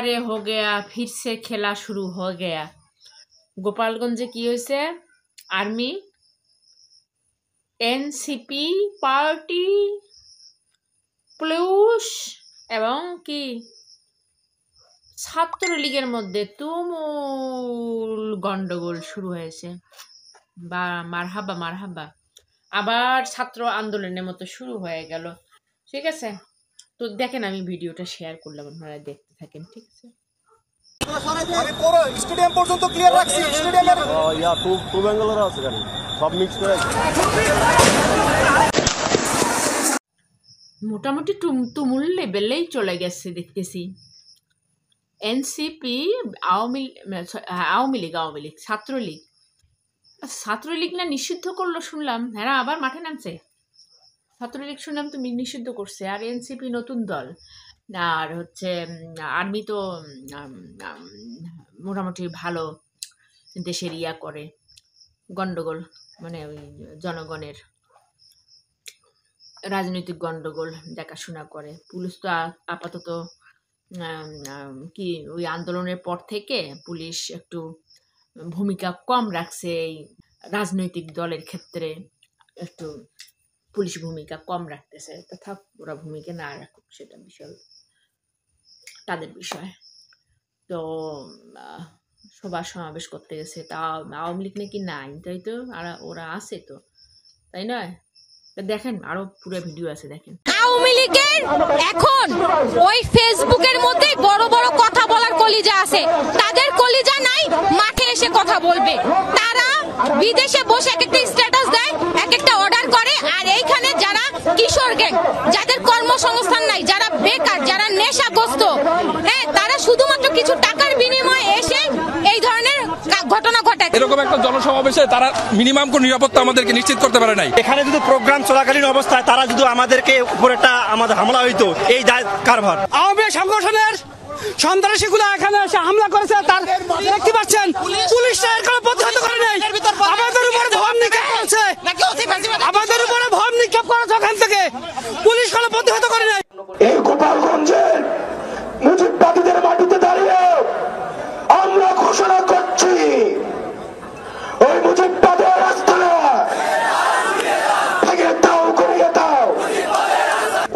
अरे हो गया फिर से खेला शुरू हो गया। गोपालगंजे की হয়েছে आर्मी एनसीपी पार्टी प्लस এবং কি ছাত্রলীগের মধ্যে তুমুল গন্ডগোল শুরু হয়েছে। বা মারহাবা মারহাবা, আবার ছাত্র আন্দোলনের মতো শুরু হয়ে গেল। ঠিক আছে, তো দেখেন আমি ভিডিওটা শেয়ার করলাম, আপনারা দেখতে থাকেন। ঠিক আছে, আমি পুরো স্টেডিয়াম পর্যন্ত ক্লিয়ার রাখছি। স্টেডিয়ামের টু ব্যাঙ্গালোর আছে গাড়ি সব মিক্স করে মোটামুটি তুমুল লেভেলেই চলে গেছে দেখতেছি। এনসিপি আওয়ামী লীগ ছাত্রলীগ না নিষিদ্ধ করলো শুনলাম। হ্যাঁ, আবার মাঠে নামছে। ছাত্রলীগ শুনলাম তুমি নিষিদ্ধ করছে, আর এনসিপি নতুন দল, আর হচ্ছে আর্মি তো মোটামুটি ভালো দেশের ইয়া করে, গন্ডগোল মানে ওই জনগণের রাজনৈতিক গন্ডগোল দেখাশোনা করে। পুলিশ তো আপাতত কি ওই আন্দোলনের পর থেকে পুলিশ একটু ভূমিকা কম রাখছে। এই রাজনৈতিক দলের ক্ষেত্রে একটু পুলিশ ভূমিকা কম রাখতেছে, তথা ওরা ভূমিকা না রাখুক সেটা বিষয় তাদের বিষয়। তো সভা সমাবেশ করতে গেছে, তা আওয়ামী লীগ নাকি নাই, তাই তো? আর ওরা আছে তো, তাই নয়? দেখেন, আরো পুরো ভিডিও আছে, দেখেন। আওয়ামী লীগের এখন ওই ফেসবুকের মধ্যে বড় বড় কথা বলার কলিজা আছে, তাদের কলিজা নাই, মাঠে এসে কথা বলবে। তারা বিদেশে বসে এক একটা স্ট্যাটাস দেয়, এক একটা অর্ডার করে, আর এইখানে যারা কিশোর গ্যাং, যাদের কর্মসংস্থান নাই, যারা বেকার, যারা নেশাগ্রস্ত, হ্যাঁ, তারা শুধুমাত্র কিছু টাকার বিনিময়ে এসে এই ধরনের ঘটনা ঘটায়। এরকম একটা জনসমাবেশে তারা মিনিমাম কোন নিরাপত্তা আমাদেরকে নিশ্চিত করতে পারে নাই। এখানে যদি প্রোগ্রাম চলাকালীন অবস্থায় তারা যদি আমাদেরকে উপর একটা আমাদের হামলা হইতো, এই দায় কারভার। আওয়ামী সংগঠনের সন্ত্রাসীগুলো এখানে এসে হামলা করেছে, তার দেখতে পাচ্ছেন পুলিশরা এর কোনো প্রতিহত করে নাই। আমাদের উপরে ভম নিক্ষেপ করেছে, আমাদের উপরে ভম নিক্ষেপ করেছে, ওখান থেকে পুলিশ কোনো প্রতিহত করে নাই। এই গোপালগঞ্জের মুজিববাদীদের মাটিতে দাঁড়িয়ে আমরা ঘোষণা করছি, ওই মুজিববাদের রাস্তায় ভেঙে দাও, করিয়ে দাও।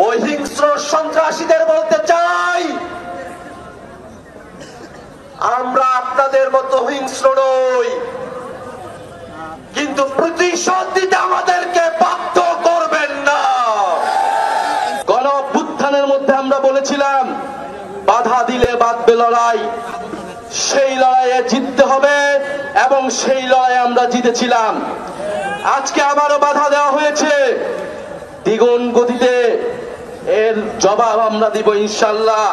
ওই হিংস্র সন্ত্রাসীদের বলতে চাই, আমরা আপনাদের মতো হিংস্র নই, কিন্তু প্রতিশোধ দিতে আমাদেরকে বাধ্য করবেন না। গণ অভ্যুত্থানের মধ্যে আমরা বলেছিলাম, বাধা দিলে বাঁধবে লড়াই, সেই লড়াইয়ে জিততে হবে, এবং সেই লড়াইয়ে আমরা জিতেছিলাম। আজকে আবারও বাধা দেওয়া হয়েছে, দ্বিগুণ গতিতে এর জবাব আমরা দিব ইনশাল্লাহ।